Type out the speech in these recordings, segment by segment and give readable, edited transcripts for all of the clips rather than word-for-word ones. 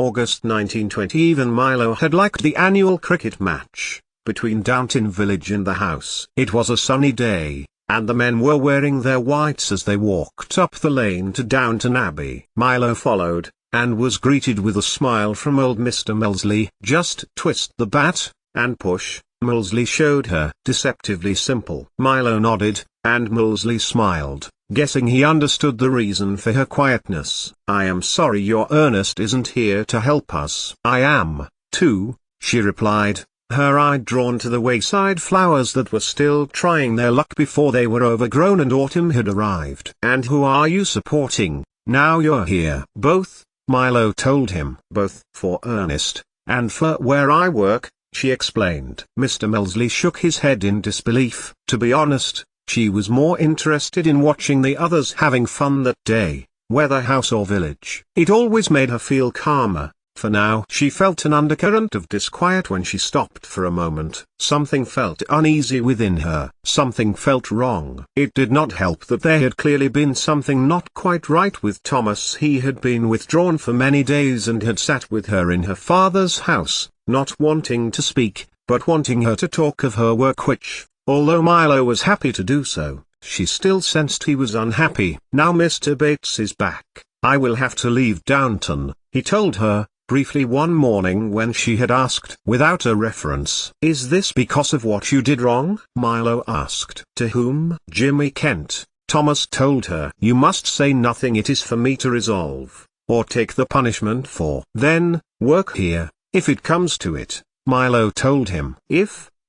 August 1920. Even Milo had liked the annual cricket match between Downton Village and the house. It was a sunny day, and the men were wearing their whites as they walked up the lane to Downton Abbey. Milo followed, and was greeted with a smile from old Mr. Melsley. "Just twist the bat, and push," Melsley showed her. Deceptively simple. Milo nodded, and Melsley smiled, guessing he understood the reason for her quietness. "I am sorry your Ernest isn't here to help us." "I am, too," she replied, her eye drawn to the wayside flowers that were still trying their luck before they were overgrown and autumn had arrived. "And who are you supporting, now you're here?" "Both," Milo told him. "Both for Ernest, and for where I work," she explained. Mr. Melsley shook his head in disbelief. To be honest, she was more interested in watching the others having fun that day, whether house or village. It always made her feel calmer. For now she felt an undercurrent of disquiet when she stopped for a moment. Something felt uneasy within her. Something felt wrong. It did not help that there had clearly been something not quite right with Thomas. He had been withdrawn for many days and had sat with her in her father's house, not wanting to speak, but wanting her to talk of her work which, although Milo was happy to do so, she still sensed he was unhappy. "Now Mr. Bates is back, I will have to leave Downton," he told her, briefly one morning when she had asked without a reference. "Is this because of what you did wrong?" Milo asked. "To whom?" "Jimmy Kent," Thomas told her. "You must say nothing. It is for me to resolve, or take the punishment for." "Then, work here, if it comes to it," Milo told him.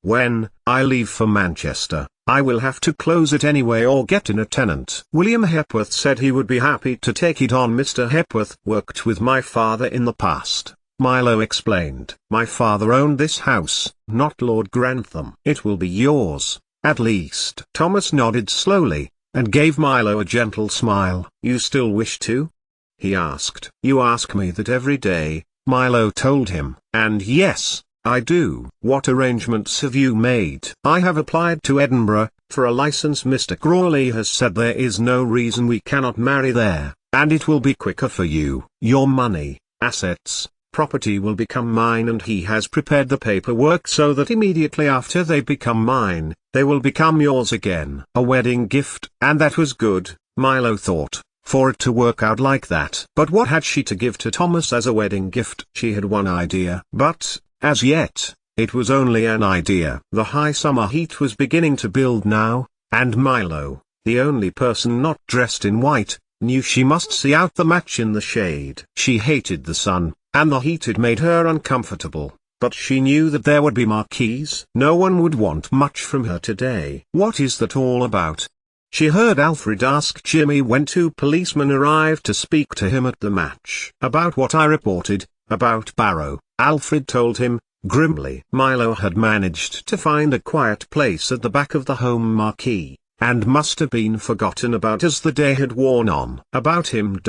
When I leave for Manchester, I will have to close it anyway or get in a tenant." William Hepworth said he would be happy to take it on. "Mr. Hepworth worked with my father in the past," Milo explained. "My father owned this house, not Lord Grantham." "It will be yours, at least." Thomas nodded slowly, and gave Milo a gentle smile. "You still wish to?" he asked. "You ask me that every day," Milo told him. "And yes, I do." "What arrangements have you made?" "I have applied to Edinburgh for a license. Mr. Crawley has said there is no reason we cannot marry there, and it will be quicker for you. Your money, assets, property will become mine, and he has prepared the paperwork so that immediately after they become mine, they will become yours again." A wedding gift. And that was good, Milo thought, for it to work out like that. But what had she to give to Thomas as a wedding gift? She had one idea. But, as yet, it was only an idea. The high summer heat was beginning to build now, and Milo, the only person not dressed in white, knew she must see out the match in the shade. She hated the sun, and the heat had made her uncomfortable, but she knew that there would be marquees. No one would want much from her today. "What is that all about?" she heard Alfred ask Jimmy when two policemen arrived to speak to him at the match. "About what I reported, about Barrow," Alfred told him, grimly. Milo had managed to find a quiet place at the back of the home marquee, and must have been forgotten about as the day had worn on. "About him ...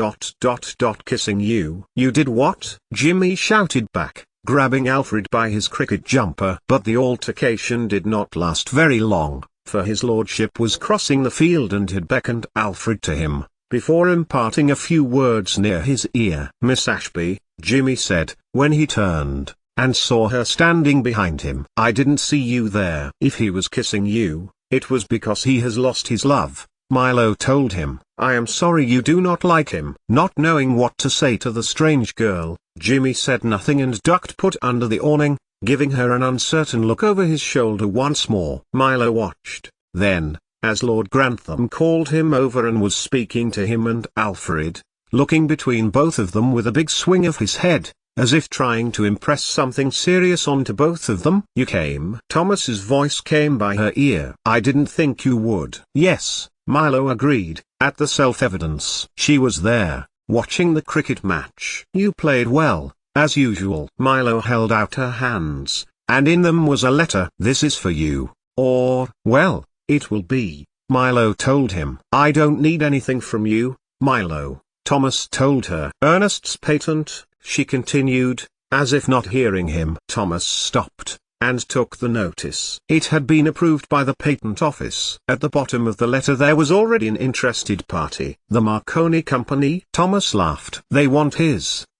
kissing you." "You did what?" Jimmy shouted back, grabbing Alfred by his cricket jumper. But the altercation did not last very long, for his lordship was crossing the field and had beckoned Alfred to him, before imparting a few words near his ear. "Miss Ashby," Jimmy said, when he turned, and saw her standing behind him. "I didn't see you there." "If he was kissing you, it was because he has lost his love," Milo told him. "I am sorry you do not like him." Not knowing what to say to the strange girl, Jimmy said nothing and ducked put under the awning, giving her an uncertain look over his shoulder once more. Milo watched. Then, as Lord Grantham called him over and was speaking to him and Alfred, looking between both of them with a big swing of his head, as if trying to impress something serious onto both of them. "You came?" Thomas's voice came by her ear. "I didn't think you would." "Yes," Milo agreed, at the self-evidence. She was there, watching the cricket match. "You played well, as usual." Milo held out her hands, and in them was a letter. "This is for you, or, well, it will be," Milo told him. "I don't need anything from you, Milo," Thomas told her. "Ernest's patent," she continued, as if not hearing him. Thomas stopped, and took the notice. It had been approved by the Patent Office. At the bottom of the letter there was already an interested party. "The Marconi Company?" Thomas laughed. "They want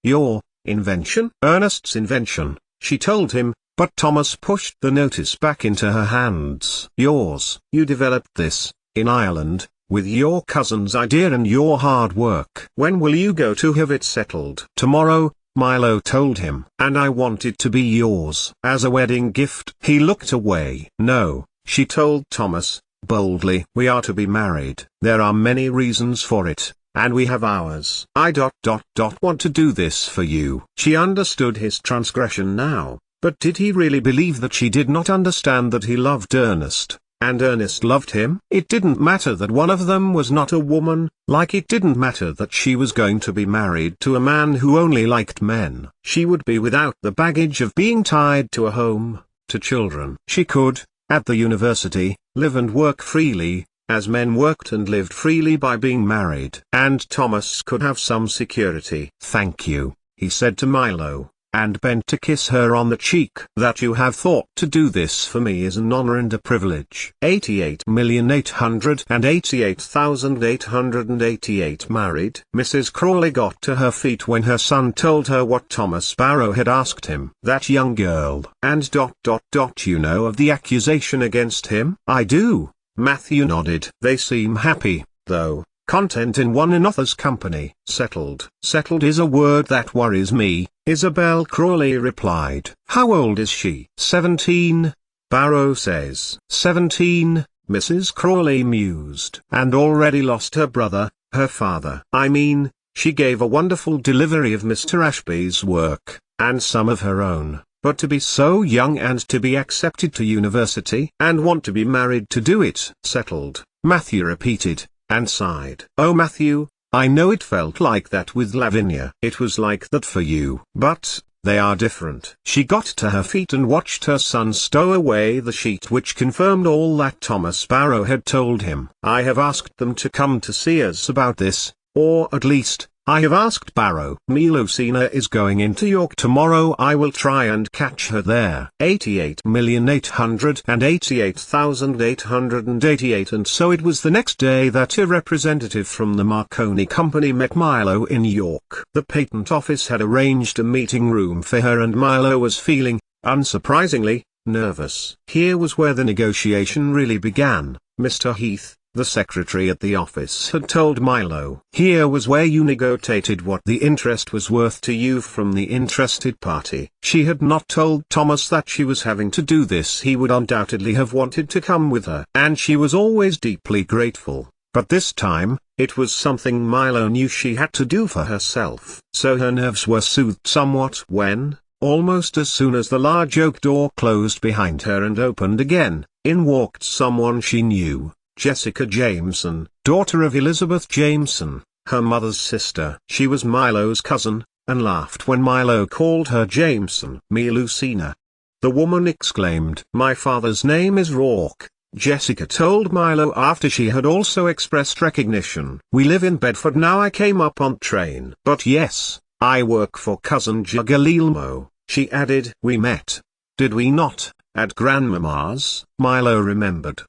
your invention? Ernest's invention, she told him, but Thomas pushed the notice back into her hands. Yours. You developed this, in Ireland, with your cousin's idea and your hard work. When will you go to have it settled? Tomorrow, Milo told him. And I want it to be yours. As a wedding gift. He looked away. No, she told Thomas, boldly. We are to be married. There are many reasons for it, and we have ours. I want to do this for you. She understood his transgression now, but did he really believe that she did not understand that he loved Ernest, and Ernest loved him? It didn't matter that one of them was not a woman, like it didn't matter that she was going to be married to a man who only liked men. She would be without the baggage of being tied to a home, to children. She could, at the university, live and work freely, as men worked and lived freely by being married. And Thomas could have some security. Thank you, he said to Milo, and bent to kiss her on the cheek. That you have thought to do this for me is an honor and a privilege. 88,888,888 married. Mrs. Crawley got to her feet when her son told her what Thomas Barrow had asked him. That young girl. And you know of the accusation against him? I do, Matthew nodded. They seem happy, though. Content in one another's company. Settled. Settled is a word that worries me, Isabel Crawley replied. How old is she? 17, Barrow says. 17, Mrs. Crawley mused. And already lost her brother, her father. I mean, she gave a wonderful delivery of Mr. Ashby's work, and some of her own. But to be so young and to be accepted to university and want to be married to do it. Settled, Matthew repeated, and sighed. Oh Matthew, I know it felt like that with Lavinia. It was like that for you. But, they are different. She got to her feet and watched her son stow away the sheet which confirmed all that Thomas Barrow had told him. I have asked them to come to see us about this, or at least, I have asked Barrow. Melusina is going into York tomorrow. I will try and catch her there. 88,888,888. And so it was the next day that a representative from the Marconi Company met Milo in York. The patent office had arranged a meeting room for her and Milo was feeling, unsurprisingly, nervous. Here was where the negotiation really began. Mr. Heath, the secretary at the office, had told Milo. Here was where you negotiated what the interest was worth to you from the interested party. She had not told Thomas that she was having to do this. He would undoubtedly have wanted to come with her, and she was always deeply grateful. But this time, it was something Milo knew she had to do for herself. So her nerves were soothed somewhat when, almost as soon as the large oak door closed behind her and opened again, in walked someone she knew. Jessica Jameson, daughter of Elizabeth Jameson, her mother's sister. She was Milo's cousin, and laughed when Milo called her Jameson. Melusina. The woman exclaimed. My father's name is Rourke, Jessica told Milo after she had also expressed recognition. We live in Bedford now. I came up on train. But yes, I work for cousin Guglielmo, she added. We met, did we not, at Grandmama's? Milo remembered,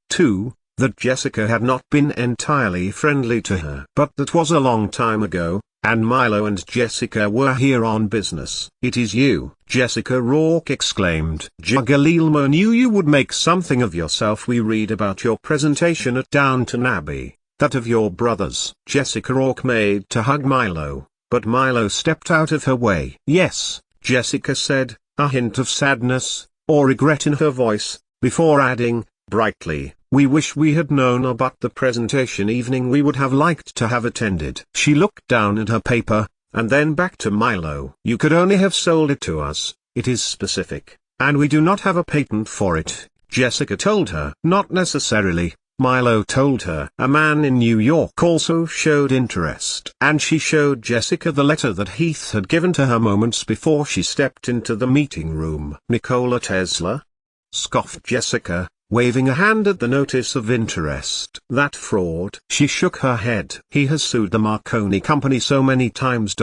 too, that Jessica had not been entirely friendly to her. But that was a long time ago, and Milo and Jessica were here on business. It is you, Jessica Rourke exclaimed. Guglielmo knew you would make something of yourself. We read about your presentation at Downton Abbey, that of your brothers. Jessica Rourke made to hug Milo, but Milo stepped out of her way. Yes, Jessica said, a hint of sadness, or regret in her voice, before adding, brightly, we wish we had known about the presentation evening. We would have liked to have attended. She looked down at her paper, and then back to Milo. You could only have sold it to us, it is specific, and we do not have a patent for it, Jessica told her. Not necessarily, Milo told her. A man in New York also showed interest. And she showed Jessica the letter that Heath had given to her moments before she stepped into the meeting room. Nikola Tesla? Scoffed Jessica, waving a hand at the notice of interest. That fraud. She shook her head. He has sued the Marconi Company so many times.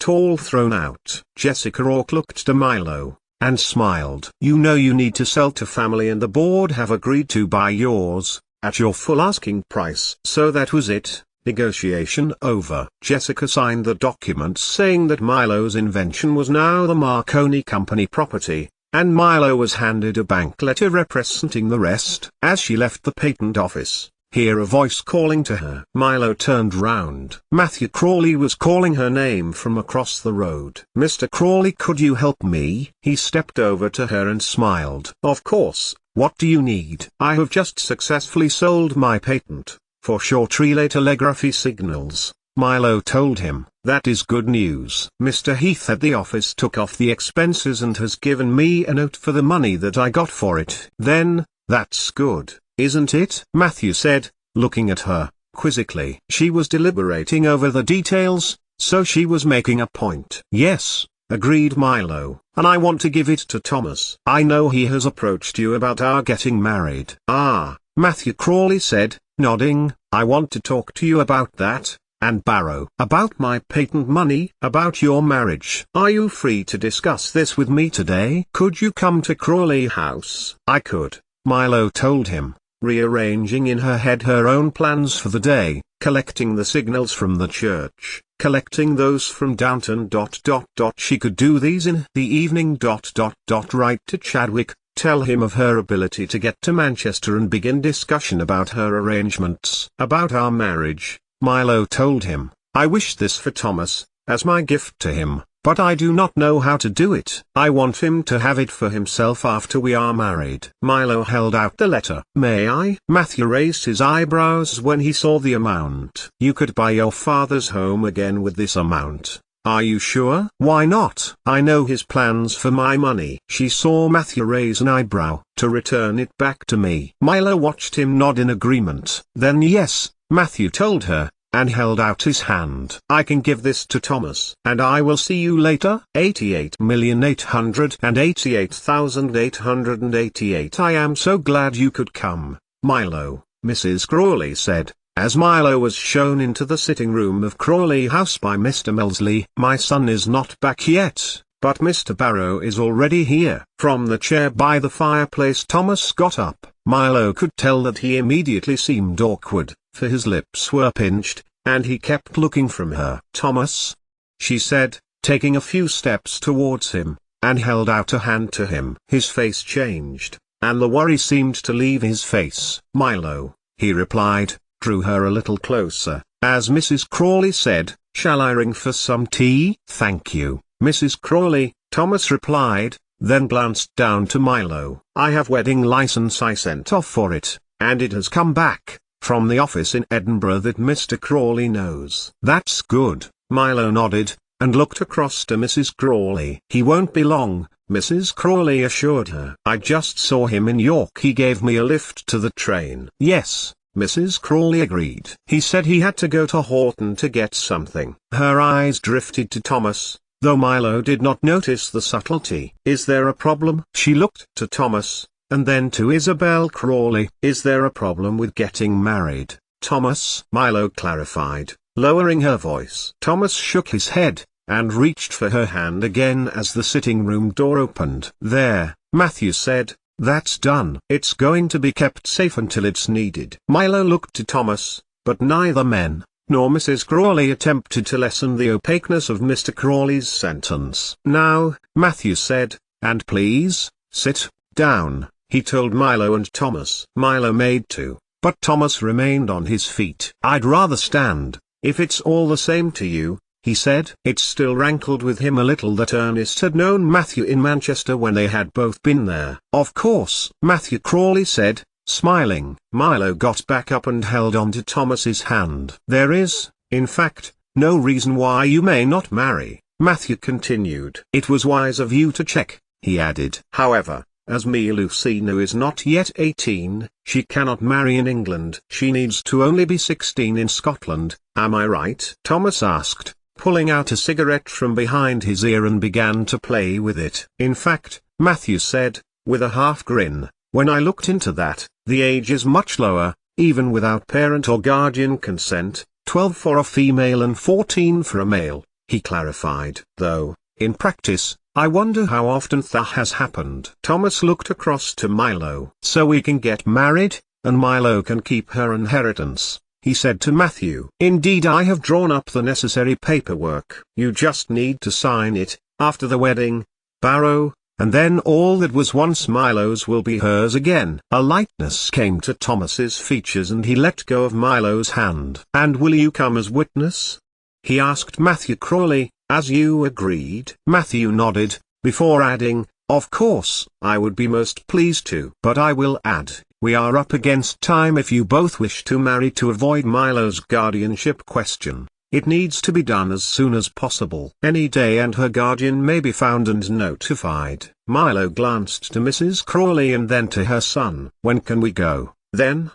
All thrown out. Jessica Rourke looked to Milo, and smiled. You know you need to sell to family and the board have agreed to buy yours, at your full asking price. So that was it, Negotiation over. Jessica signed the documents saying that Milo's invention was now the Marconi Company property, and Milo was handed a bank letter representing the rest. As she left the patent office, hear a voice calling to her. Milo turned round. Matthew Crawley was calling her name from across the road. "Mr. Crawley, could you help me?" He stepped over to her and smiled. "Of course, what do you need?" "I have just successfully sold my patent for short relay telegraphy signals," Milo told him. "That is good news. Mr. Heath at the office took off the expenses and has given me a note for the money that I got for it." "Then, that's good, isn't it?" Matthew said, looking at her, quizzically. She was deliberating over the details, so she was making a point. "Yes," agreed Milo, "and I want to give it to Thomas. I know he has approached you about our getting married." "Ah," Matthew Crawley said, nodding, "I want to talk to you about that, and Barrow. About my patent money, about your marriage. Are you free to discuss this with me today?" "Could you come to Crawley House?" "I could," Milo told him, rearranging in her head her own plans for the day, collecting the signals from the church, collecting those from Downton. She could do these in the evening. Write to Chadwick, tell him of her ability to get to Manchester and begin discussion about her arrangements. "About our marriage," Milo told him, "I wish this for Thomas, as my gift to him, but I do not know how to do it. I want him to have it for himself after we are married." Milo held out the letter. "May I?" Matthew raised his eyebrows when he saw the amount. "You could buy your father's home again with this amount." "Are you sure?" "Why not? I know his plans for my money." She saw Matthew raise an eyebrow. "To return it back to me." Milo watched him nod in agreement. "Then yes," Matthew told her, and held out his hand. "I can give this to Thomas. And I will see you later." 88,888,888. "I am so glad you could come, Milo," Mrs. Crawley said, as Milo was shown into the sitting room of Crawley House by Mr. Melsley. "My son is not back yet, but Mr. Barrow is already here." From the chair by the fireplace Thomas got up. Milo could tell that he immediately seemed awkward, for his lips were pinched, and he kept looking from her. "Thomas," she said, taking a few steps towards him, and held out a hand to him. His face changed, and the worry seemed to leave his face. "Milo," he replied, drew her a little closer, as Mrs. Crawley said, "Shall I ring for some tea?" "Thank you, Mrs. Crawley," Thomas replied, then glanced down to Milo. "I have wedding license I sent off for it, and it has come back from the office in Edinburgh that Mr. Crawley knows." "That's good," Milo nodded, and looked across to Mrs. Crawley. "He won't be long," Mrs. Crawley assured her. "I just saw him in York. He gave me a lift to the train." "Yes," Mrs. Crawley agreed. "He said he had to go to Horton to get something." Her eyes drifted to Thomas, though Milo did not notice the subtlety. "Is there a problem?" She looked to Thomas, and then to Isabel Crawley. "Is there a problem with getting married, Thomas?" Milo clarified, lowering her voice. Thomas shook his head, and reached for her hand again as the sitting room door opened. "There," Matthew said, "that's done. It's going to be kept safe until it's needed." Milo looked to Thomas, but neither men, nor Mrs. Crawley attempted to lessen the opaqueness of Mr. Crawley's sentence. "Now," Matthew said, "and please, sit down," he told Milo and Thomas. Milo made to, but Thomas remained on his feet. "I'd rather stand, if it's all the same to you," he said. It still rankled with him a little that Ernest had known Matthew in Manchester when they had both been there. "Of course," Matthew Crawley said, smiling. Milo got back up and held on to Thomas's hand. "There is, in fact, no reason why you may not marry," Matthew continued. "It was wise of you to check," he added. "However, as Lucina is not yet 18, she cannot marry in England. She needs to only be 16 in Scotland, am I right?" Thomas asked, pulling out a cigarette from behind his ear and began to play with it. "In fact," Matthew said, with a half grin, "when I looked into that, the age is much lower, even without parent or guardian consent, 12 for a female and 14 for a male," he clarified. "Though, in practice, I wonder how often that has happened." Thomas looked across to Milo. "So we can get married, and Milo can keep her inheritance," he said to Matthew. "Indeed, I have drawn up the necessary paperwork. You just need to sign it, after the wedding, Barrow, and then all that was once Milo's will be hers again." A lightness came to Thomas's features and he let go of Milo's hand. "And will you come as witness?" he asked Matthew Crawley, "as you agreed?" Matthew nodded, before adding, "Of course, I would be most pleased to. But I will add, we are up against time if you both wish to marry to avoid Milo's guardianship question. It needs to be done as soon as possible. Any day and her guardian may be found and notified." Milo glanced to Mrs. Crawley and then to her son. "When can we go, then?"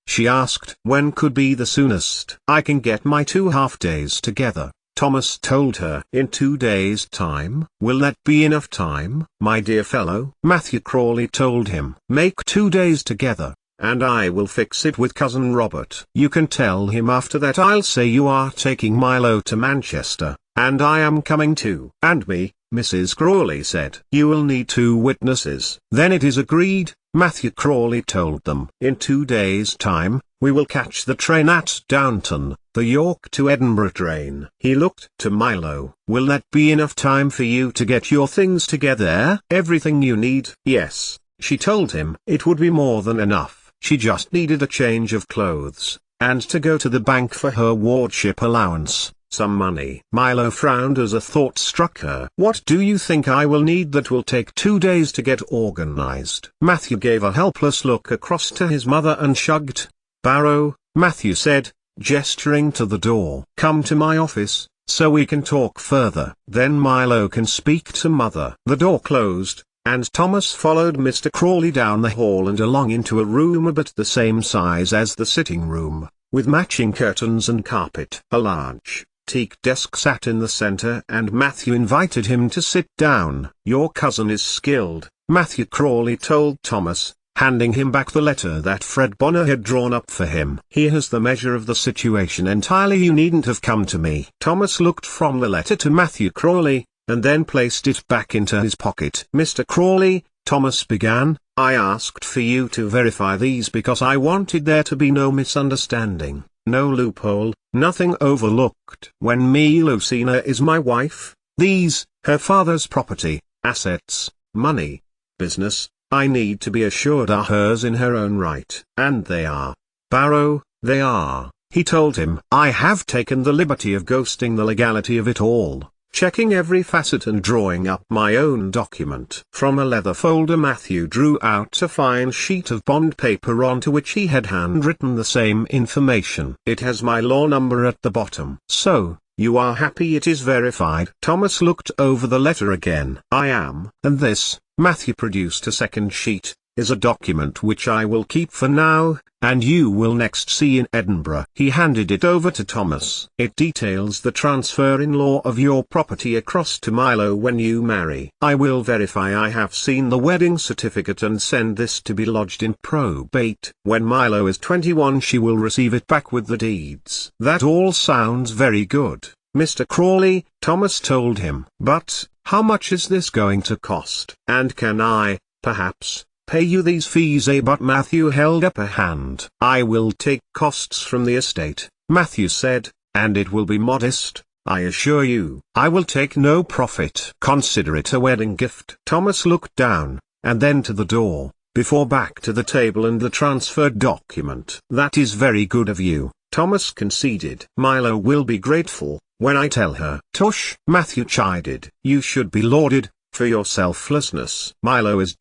she asked. "When could be the soonest?" "I can get my 2 half-days together," Thomas told her. "In 2 days' time?" "Will that be enough time, my dear fellow?" Matthew Crawley told him. "Make 2 days together, and I will fix it with Cousin Robert. You can tell him after that I'll say you are taking Milo to Manchester, and I am coming too." "And me," Mrs. Crawley said. "You will need 2 witnesses." "Then it is agreed," Matthew Crawley told them. "In 2 days' time, we will catch the train at Downton, the York to Edinburgh train." He looked to Milo. "Will that be enough time for you to get your things together?" "Everything you need?" "Yes," she told him. It would be more than enough. She just needed a change of clothes, and to go to the bank for her wardship allowance, some money. Milo frowned as a thought struck her. "What do you think I will need that will take 2 days to get organized?" Matthew gave a helpless look across to his mother and shrugged. "Barrow," Matthew said, gesturing to the door. "Come to my office, so we can talk further. Then Milo can speak to Mother." The door closed, and Thomas followed Mr. Crawley down the hall and along into a room about the same size as the sitting room, with matching curtains and carpet. A large teak desk sat in the center and Matthew invited him to sit down. "Your cousin is skilled," Matthew Crawley told Thomas, handing him back the letter that Fred Bonner had drawn up for him. "He has the measure of the situation entirely. You needn't have come to me." Thomas looked from the letter to Matthew Crawley, and then placed it back into his pocket. "Mr. Crawley," Thomas began, "I asked for you to verify these because I wanted there to be no misunderstanding, no loophole, nothing overlooked. When me Lucina is my wife, these, her father's property, assets, money, business, I need to be assured are hers in her own right. And they are. Barrow, they are," he told him. "I have taken the liberty of ghosting the legality of it all, checking every facet and drawing up my own document." From a leather folder Matthew drew out a fine sheet of bond paper onto which he had handwritten the same information. "It has my law number at the bottom." "So, you are happy it is verified?" Thomas looked over the letter again. "I am." "And this," Matthew produced a second sheet, "is a document which I will keep for now, and you will next see in Edinburgh." He handed it over to Thomas. "It details the transfer-in-law of your property across to Milo when you marry. I will verify I have seen the wedding certificate and send this to be lodged in probate. When Milo is 21 she will receive it back with the deeds." "That all sounds very good, Mr. Crawley," Thomas told him. "But, how much is this going to cost? And can I, perhaps, pay you these fees?" But Matthew held up a hand. "I will take costs from the estate," Matthew said, "and it will be modest, I assure you. I will take no profit. Consider it a wedding gift." Thomas looked down, and then to the door, before back to the table and the transfer document. "That is very good of you," Thomas conceded. "Milo will be grateful, when I tell her." "Tush," Matthew chided. "You should be lauded for your selflessness. Milo is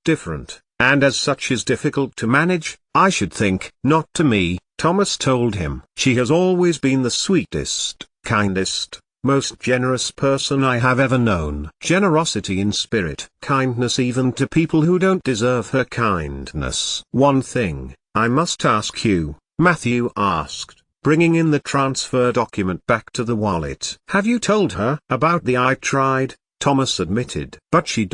different, and as such is difficult to manage, I should think." "Not to me," Thomas told him. "She has always been the sweetest, kindest, most generous person I have ever known. Generosity in spirit. Kindness even to people who don't deserve her kindness." "One thing, I must ask you," Matthew asked, bringing in the transfer document back to the wallet. "Have you told her about the I tried?" Thomas admitted. "But she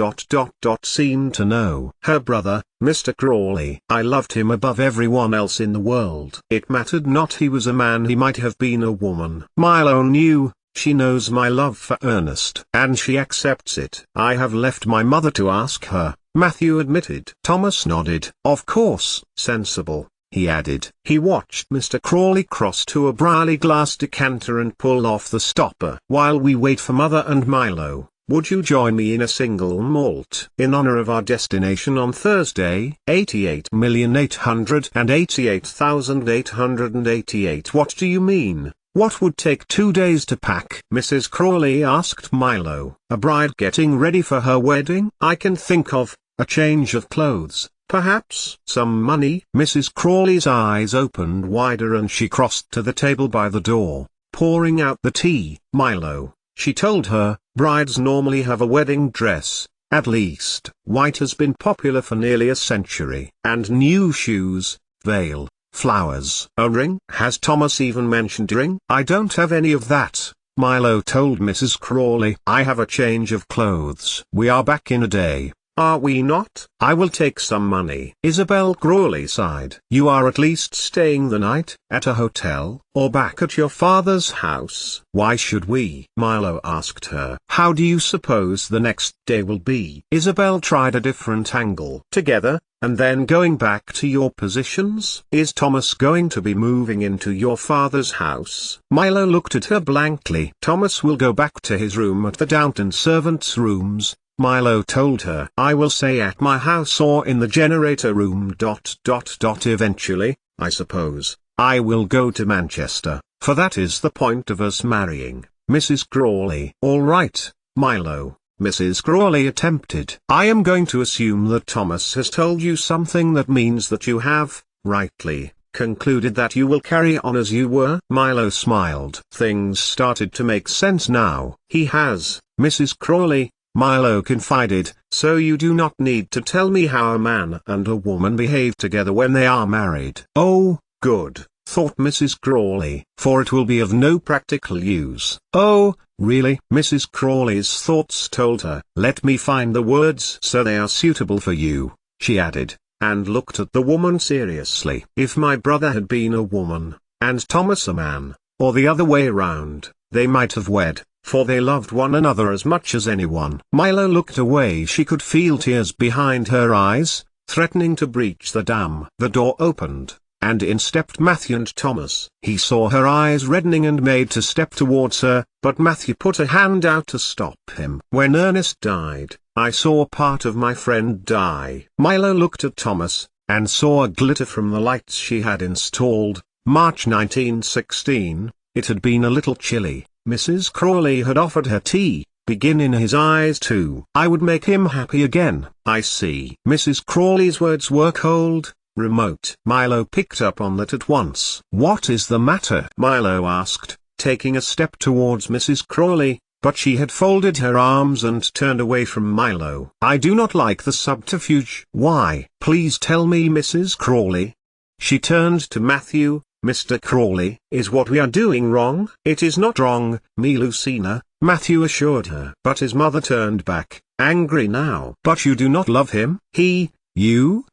seemed to know." "Her brother, Mr. Crawley. I loved him above everyone else in the world. It mattered not, he was a man, he might have been a woman. Milo knew, she knows my love for Ernest, and she accepts it." "I have left my mother to ask her," Matthew admitted. Thomas nodded. "Of course, sensible. he added. He watched Mr. Crawley cross to a Brierley glass decanter and pull off the stopper. While we wait for Mother and Milo, would you join me in a single malt in honor of our destination on Thursday? 88,888,888. What do you mean? What would take 2 days to pack? Mrs. Crawley asked Milo. A bride getting ready for her wedding? I can think of a change of clothes, perhaps some money. Mrs. Crawley's eyes opened wider and she crossed to the table by the door, pouring out the tea. Milo, she told her, brides normally have a wedding dress, at least. White has been popular for nearly a century. And new shoes, veil, flowers. A ring? Has Thomas even mentioned a ring? I don't have any of that, Milo told Mrs. Crawley. I have a change of clothes. We are back in a day. Are we not? I will take some money. Isabel Crawley sighed. You are at least staying the night at a hotel, or back at your father's house. Why should we? Milo asked her. How do you suppose the next day will be? Isabel tried a different angle. Together, and then going back to your positions? Is Thomas going to be moving into your father's house? Milo looked at her blankly. Thomas will go back to his room at the Downton servants' rooms, Milo told her. I will stay at my house or in the generator room. Eventually, I suppose, I will go to Manchester, for that is the point of us marrying, Mrs. Crawley. All right, Milo, Mrs. Crawley attempted. I am going to assume that Thomas has told you something that means that you have, rightly, concluded that you will carry on as you were. Milo smiled. Things started to make sense now. He has, Mrs. Crawley, Milo confided, so you do not need to tell me how a man and a woman behave together when they are married. Oh, good, thought Mrs. Crawley, for it will be of no practical use. Oh, really? Mrs. Crawley's thoughts told her. Let me find the words so they are suitable for you, she added, and looked at the woman seriously. If my brother had been a woman, and Thomas a man, or the other way round, they might have wed, for they loved one another as much as anyone. Milo looked away. She could feel tears behind her eyes, threatening to breach the dam. The door opened, and in stepped Matthew and Thomas. He saw her eyes reddening and made to step towards her, but Matthew put a hand out to stop him. When Ernest died, I saw part of my friend die. Milo looked at Thomas, and saw a glitter from the lights she had installed. March 1916, it had been a little chilly. Mrs. Crawley had offered her tea. Begin in his eyes too. I would make him happy again. I see. Mrs. Crawley's words were cold, remote. Milo picked up on that at once. What is the matter? Milo asked, taking a step towards Mrs. Crawley, but she had folded her arms and turned away from Milo. I do not like the subterfuge. Why? Please tell me, Mrs. Crawley. She turned to Matthew. Mr. Crawley, is what we are doing wrong? It is not wrong, me Lucina, Matthew assured her. But his mother turned back, angry now. But you do not love him? You?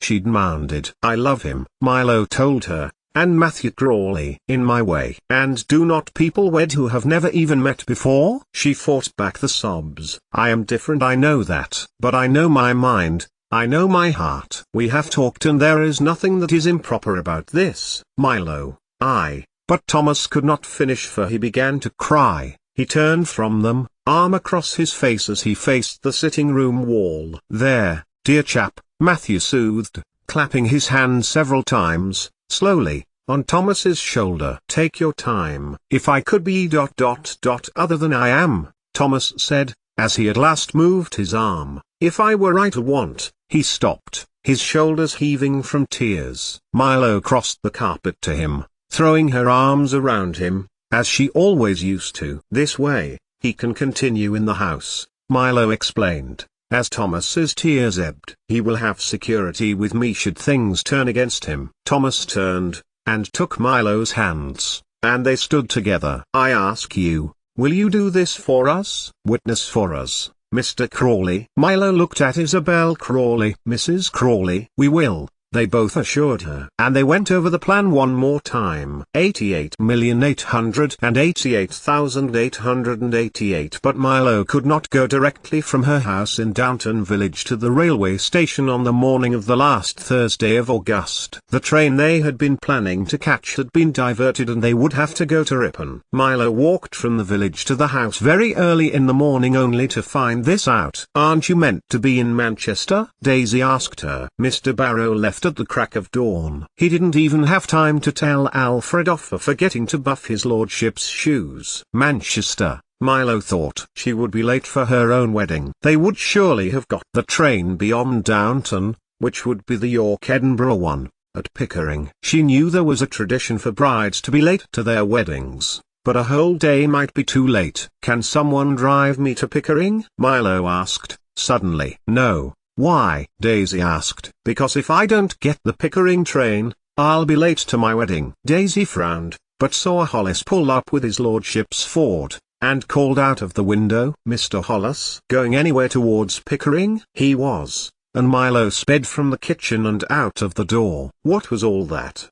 She demanded. I love him, Milo told her, and Matthew Crawley. In my way. And do not people wed who have never even met before? She fought back the sobs. I am different, I know that. But I know my mind. I know my heart. We have talked and there is nothing that is improper about this, Milo. But Thomas could not finish for he began to cry. He turned from them, arm across his face as he faced the sitting room wall. There, dear chap, Matthew soothed, clapping his hand several times, slowly, on Thomas's shoulder. Take your time. If I could be other than I am, Thomas said, as he at last moved his arm. If I were right to want. He stopped, his shoulders heaving from tears. Milo crossed the carpet to him, throwing her arms around him, as she always used to. This way, he can continue in the house, Milo explained, as Thomas's tears ebbed. He will have security with me should things turn against him. Thomas turned, and took Milo's hands, and they stood together. I ask you, will you do this for us? Witness for us, Mr. Crawley. Milo looked at Isabel Crawley. Mrs. Crawley. We will, they both assured her. And they went over the plan one more time. 88,888,888. But Milo could not go directly from her house in Downton village to the railway station on the morning of the last Thursday of August. The train they had been planning to catch had been diverted and they would have to go to Ripon. Milo walked from the village to the house very early in the morning only to find this out. "Aren't you meant to be in Manchester?" Daisy asked her. Mr. Barrow left at the crack of dawn. He didn't even have time to tell Alfred off for forgetting to buff his lordship's shoes. Manchester, Milo thought. She would be late for her own wedding. They would surely have got the train beyond Downton, which would be the York-Edinburgh one, at Pickering. She knew there was a tradition for brides to be late to their weddings, but a whole day might be too late. "Can someone drive me to Pickering?" Milo asked, suddenly. "No." "Why?" Daisy asked. "Because if I don't get the Pickering train, I'll be late to my wedding." Daisy frowned, but saw Hollis pull up with his lordship's Ford, and called out of the window, "Mr. Hollis, going anywhere towards Pickering?" He was, and Milo sped from the kitchen and out of the door. "What was all that?"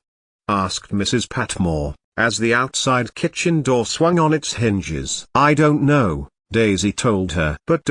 asked Mrs. Patmore, as the outside kitchen door swung on its hinges. "I don't know," Daisy told her. "But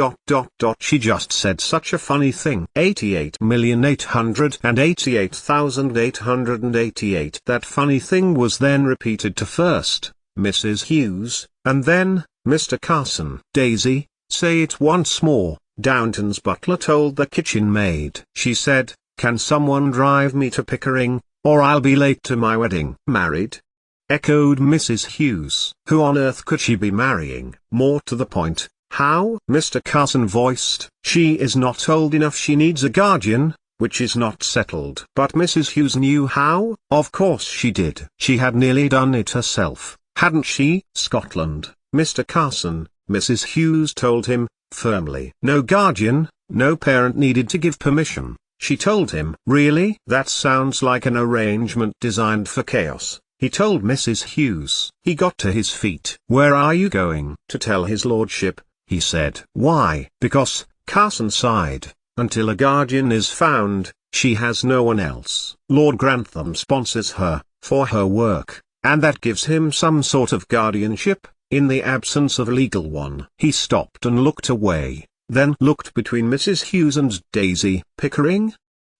she just said such a funny thing." 88,888,888. That funny thing was then repeated to first Mrs. Hughes, and then Mr. Carson. "Daisy, say it once more," Downton's butler told the kitchen maid. She said, "Can someone drive me to Pickering, or I'll be late to my wedding." "Married?" echoed Mrs. Hughes. Who on earth could she be marrying? More to the point, how? Mr. Carson voiced. "She is not old enough, she needs a guardian, which is not settled." But Mrs. Hughes knew how. Of course she did. She had nearly done it herself, hadn't she? "Scotland, Mr. Carson," Mrs. Hughes told him, firmly. No guardian, no parent needed to give permission, she told him. "Really? That sounds like an arrangement designed for chaos," he told Mrs. Hughes. He got to his feet. "Where are you going?" "To tell his lordship," he said. "Why?" "Because," Carson sighed, "until a guardian is found, she has no one else. Lord Grantham sponsors her, for her work, and that gives him some sort of guardianship, in the absence of a legal one." He stopped and looked away, then looked between Mrs. Hughes and Daisy. "Pickering?"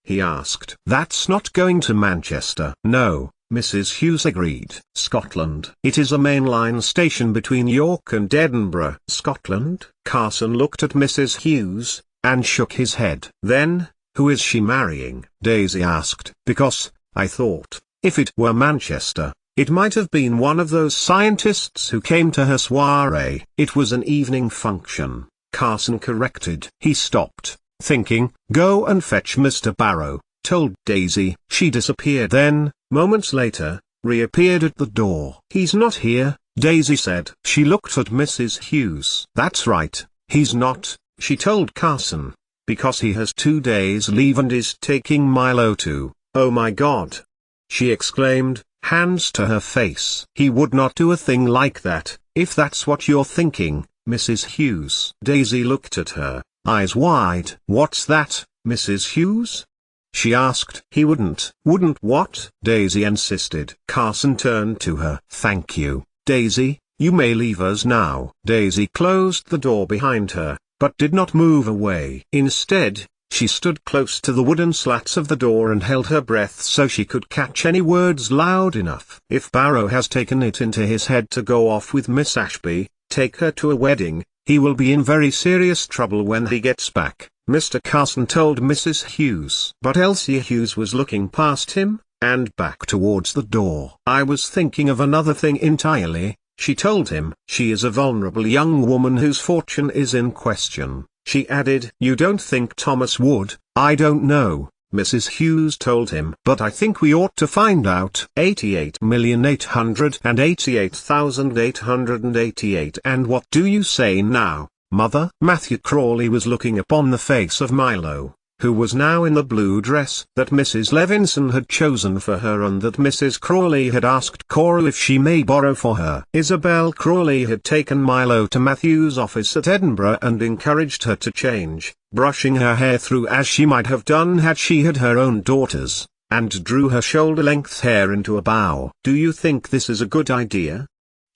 he asked. "That's not going to Manchester." "No," Mrs. Hughes agreed. "Scotland. It is a main line station between York and Edinburgh." "Scotland?" Carson looked at Mrs. Hughes, and shook his head. "Then, who is she marrying?" Daisy asked. "Because, I thought, if it were Manchester, it might have been one of those scientists who came to her soiree." "It was an evening function," Carson corrected. He stopped, thinking. "Go and fetch Mr. Barrow," told Daisy. She disappeared, then, moments later, reappeared at the door. "He's not here," Daisy said. She looked at Mrs. Hughes. "That's right, he's not," she told Carson, "because he has 2 days leave and is taking Milo to—" "Oh my God!" she exclaimed, hands to her face. "He would not do a thing like that, if that's what you're thinking, Mrs. Hughes." Daisy looked at her, eyes wide. "What's that, Mrs. Hughes?" she asked. "He wouldn't." "Wouldn't what?" Daisy insisted. Carson turned to her. "Thank you, Daisy, you may leave us now." Daisy closed the door behind her, but did not move away. Instead, she stood close to the wooden slats of the door and held her breath so she could catch any words loud enough. "If Barrow has taken it into his head to go off with Miss Ashby, take her to a wedding, he will be in very serious trouble when he gets back," Mr. Carson told Mrs. Hughes. But Elsie Hughes was looking past him, and back towards the door. "I was thinking of another thing entirely," she told him. "She is a vulnerable young woman whose fortune is in question," she added. "You don't think Thomas would?" "I don't know," Mrs. Hughes told him. "But I think we ought to find out." 88,888,888. "And what do you say now, Mother?" Matthew Crawley was looking upon the face of Milo, who was now in the blue dress that Mrs. Levinson had chosen for her and that Mrs. Crawley had asked Cora if she may borrow for her. Isabel Crawley had taken Milo to Matthew's office at Edinburgh and encouraged her to change, brushing her hair through as she might have done had she had her own daughters, and drew her shoulder-length hair into a bow. "Do you think this is a good idea?"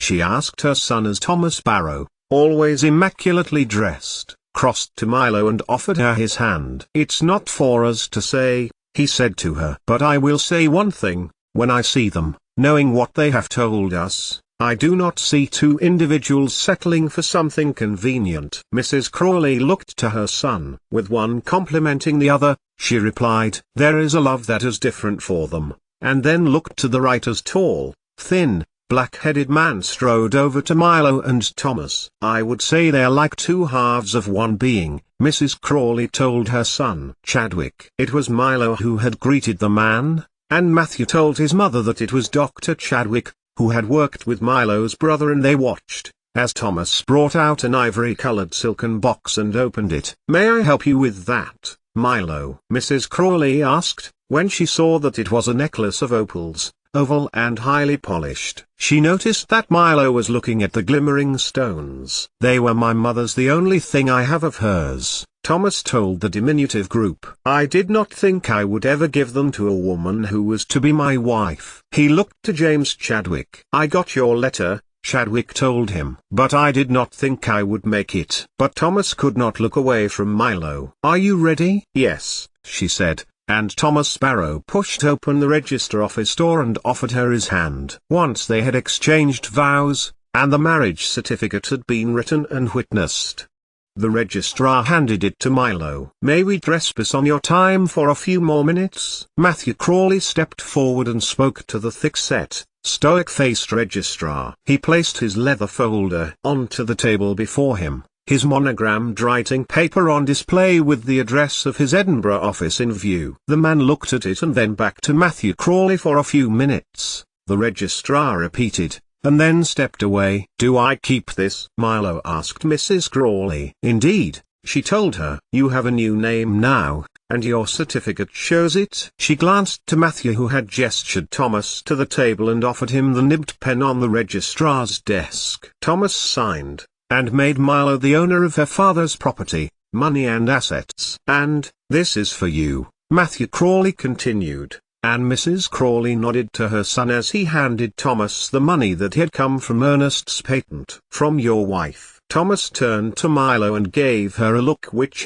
she asked her son as Thomas Barrow, always immaculately dressed, crossed to Milo and offered her his hand. "It's not for us to say," he said to her. "But I will say one thing, when I see them, knowing what they have told us, I do not see two individuals settling for something convenient." Mrs. Crawley looked to her son. With one complimenting the other, she replied, "There is a love that is different for them," and then looked to the right as tall, thin, black-headed man strode over to Milo and Thomas. "I would say they're like two halves of one being," Mrs. Crawley told her son Chadwick. It was Milo who had greeted the man, and Matthew told his mother that it was Dr. Chadwick, who had worked with Milo's brother, and they watched as Thomas brought out an ivory-colored silken box and opened it. "May I help you with that, Milo?" Mrs. Crawley asked, when she saw that it was a necklace of opals, oval and highly polished. She noticed that Milo was looking at the glimmering stones. "They were my mother's, the only thing I have of hers," Thomas told the diminutive group. "I did not think I would ever give them to a woman who was to be my wife." He looked to James Chadwick. "I got your letter," Chadwick told him, "but I did not think I would make it." But Thomas could not look away from Milo. "Are you ready?" "Yes," she said, and Thomas Barrow pushed open the register office door and offered her his hand. Once they had exchanged vows, and the marriage certificate had been written and witnessed. The registrar handed it to Milo. "May we trespass on your time for a few more minutes?" Matthew Crawley stepped forward and spoke to the thick-set, stoic-faced registrar. He placed his leather folder onto the table before him, his monogrammed writing paper on display with the address of his Edinburgh office in view. The man looked at it and then back to Matthew Crawley for a few minutes. The registrar repeated, and then stepped away. "Do I keep this?" Milo asked Mrs. Crawley. "Indeed," she told her. "You have a new name now, and your certificate shows it." She glanced to Matthew, who had gestured Thomas to the table and offered him the nibbed pen on the registrar's desk. Thomas signed, and made Milo the owner of her father's property, money and assets. "And, this is for you," Matthew Crawley continued, and Mrs. Crawley nodded to her son as he handed Thomas the money that had come from Ernest's patent. "From your wife." Thomas turned to Milo and gave her a look which